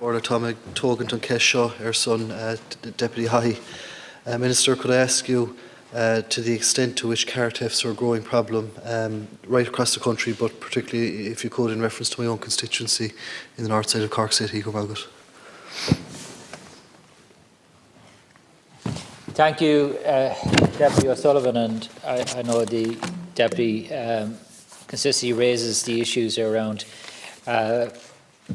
Orla Tomig Toganton Keshaw, our son, Deputy High. Minister, could I ask you to the extent to which car thefts are a growing problem right across the country, but particularly if you could in reference to my own constituency in the north side of Cork City, Gormalgat? Thank you, Deputy O'Sullivan, and I know the Deputy consistently raises the issues around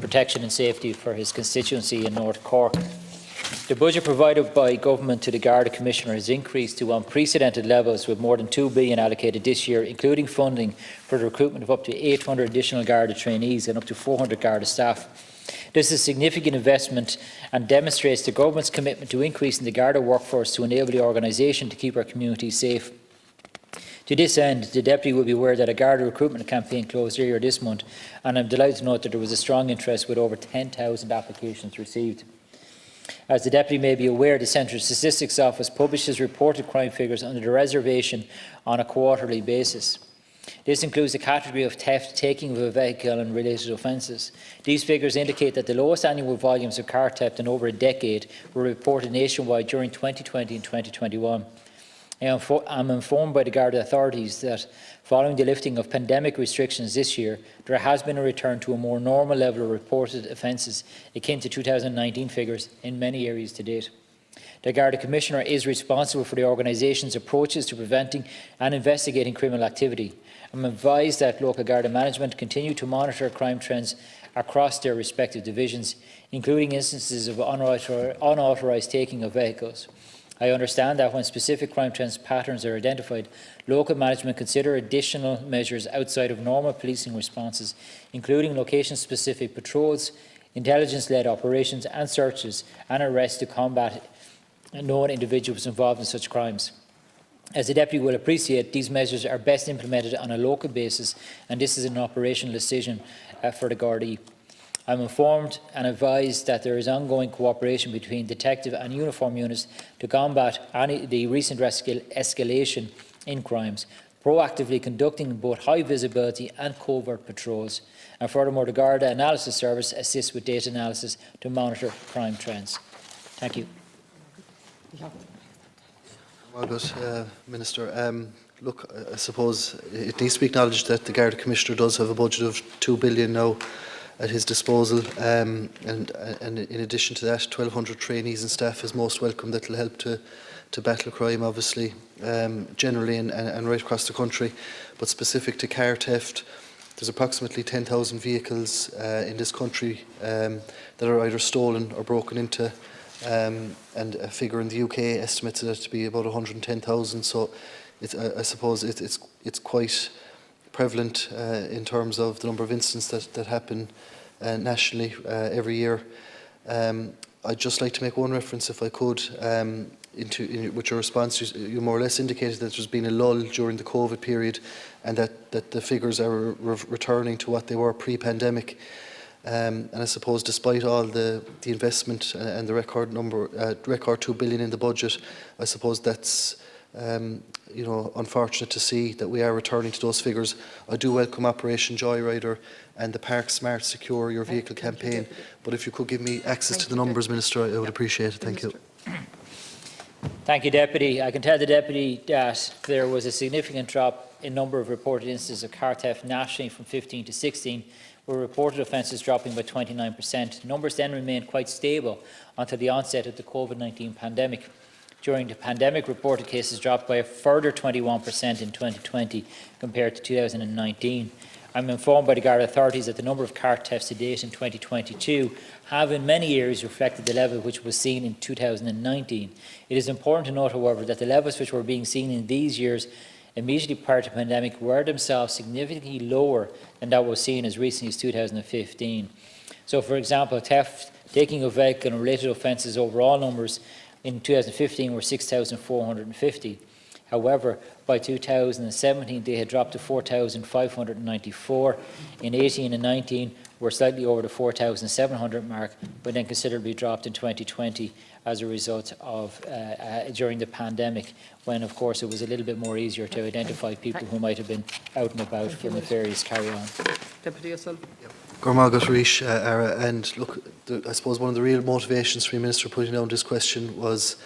protection and safety for his constituency in North Cork. The budget provided by Government to the Garda Commissioner has increased to unprecedented levels, with more than €2 billion allocated this year, including funding for the recruitment of up to 800 additional Garda trainees and up to 400 Garda staff. This is a significant investment and demonstrates the Government's commitment to increasing the Garda workforce to enable the organisation to keep our communities safe. To this end, the Deputy will be aware that a Garda recruitment campaign closed earlier this month, and I am delighted to note that there was a strong interest with over 10,000 applications received. As the Deputy may be aware, the Central Statistics Office publishes reported crime figures under the reservation on a quarterly basis. This includes the category of theft, taking of a vehicle and related offences. These figures indicate that the lowest annual volumes of car theft in over a decade were reported nationwide during 2020 and 2021. I am informed by the Garda authorities that following the lifting of pandemic restrictions this year, there has been a return to a more normal level of reported offences akin to 2019 figures in many areas to date. The Garda Commissioner is responsible for the organisation's approaches to preventing and investigating criminal activity. I am advised that local Garda management continue to monitor crime trends across their respective divisions, including instances of unauthorised taking of vehicles. I understand that when specific crime trends patterns are identified, local management consider additional measures outside of normal policing responses, including location-specific patrols, intelligence-led operations and searches and arrests to combat known individuals involved in such crimes. As the Deputy will appreciate, these measures are best implemented on a local basis, and this is an operational decision for the Gardaí. I am informed and advised that there is ongoing cooperation between detective and uniform units to combat the recent escalation in crimes, proactively conducting both high visibility and covert patrols. And furthermore, the Garda Analysis Service assists with data analysis to monitor crime trends. Thank you. Well, good, Minister. Look, I suppose it needs to be acknowledged that the Garda Commissioner does have a budget of €2 billion now at his disposal, and in addition to that, 1,200 trainees and staff is most welcome. That will help to battle crime, obviously, generally and right across the country. But specific to car theft, there's approximately 10,000 vehicles in this country that are either stolen or broken into, and a figure in the UK estimates it to be about 110,000. So I suppose it's quite prevalent in terms of the number of incidents that happen nationally every year. I'd just like to make one reference, if I could, with your response. You more or less indicated that there's been a lull during the COVID period, and that the figures are returning to what they were pre-pandemic. And I suppose, despite all the investment and the record €2 billion in the budget, I suppose that's unfortunate to see that we are returning to those figures. I do welcome Operation Joyrider and the Park Smart Secure Your Vehicle campaign, but if you could give me access to the numbers, Minister, I would appreciate it. Thank you. Thank you, Deputy. I can tell the Deputy that there was a significant drop in number of reported instances of car theft nationally from 15 to 16, with reported offences dropping by 29%. Numbers then remained quite stable until the onset of the COVID-19 pandemic. During the pandemic, reported cases dropped by a further 21% in 2020 compared to 2019. I am informed by the Garda authorities that the number of car thefts to date in 2022 have in many areas reflected the level which was seen in 2019. It is important to note, however, that the levels which were being seen in these years immediately prior to the pandemic were themselves significantly lower than that was seen as recently as 2015. So, for example, theft, taking of vehicle and related offences overall numbers in 2015 were 6,450. However, by 2017 they had dropped to 4,594. In 18 and 19 were slightly over the 4,700 mark, but then considerably dropped in 2020 as a result of during the pandemic, when of course it was a little bit more easier to identify people who might have been out and about for nefarious carry-on. Deputy O'Sullivan. Yep. Gormagat Rish, and look, I suppose one of the real motivations for the Minister putting down this question was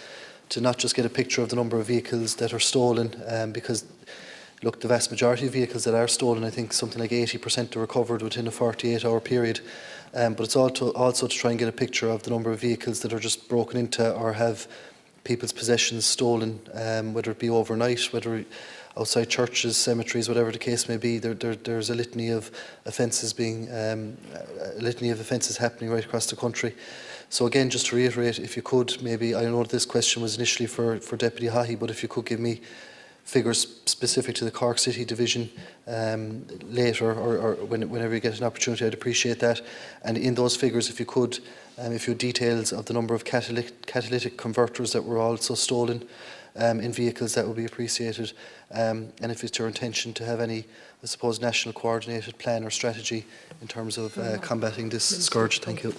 to not just get a picture of the number of vehicles that are stolen, because look, the vast majority of vehicles that are stolen, I think something like 80% are recovered within a 48-hour period. But it's also to try and get a picture of the number of vehicles that are just broken into or have people's possessions stolen, whether it be overnight, whether outside churches, cemeteries, whatever the case may be. There's a litany of offences happening right across the country. So again, just to reiterate, if you could, maybe, I know this question was initially for Deputy Haughey, but if you could give me figures specific to the Cork City Division later, or whenever you get an opportunity, I'd appreciate that. And in those figures, if you could, if you had details of the number of catalytic converters that were also stolen in vehicles, that would be appreciated. And if it's your intention to have any, I suppose, national coordinated plan or strategy in terms of combating this scourge. Thank you.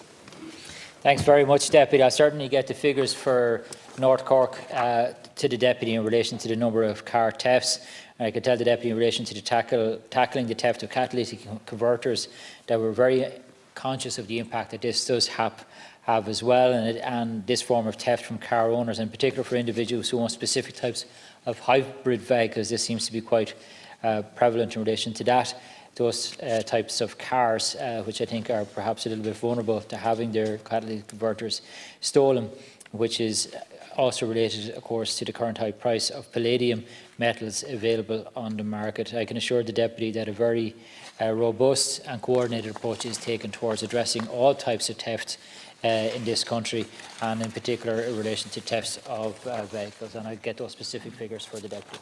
Thanks very much, Deputy. I'll certainly get the figures for North Cork to the Deputy in relation to the number of car thefts. And I can tell the Deputy in relation to the tackling the theft of catalytic converters that we're very conscious of the impact that this does have as well, and this form of theft from car owners, in particular for individuals who own specific types of hybrid vehicles. This seems to be quite prevalent in relation to that. Those types of cars, which I think are perhaps a little bit vulnerable to having their catalytic converters stolen, which is also related, of course, to the current high price of palladium metals available on the market. I can assure the Deputy that a very robust and coordinated approach is taken towards addressing all types of theft in this country, and in particular in relation to thefts of vehicles. And I'll get those specific figures for the Deputy.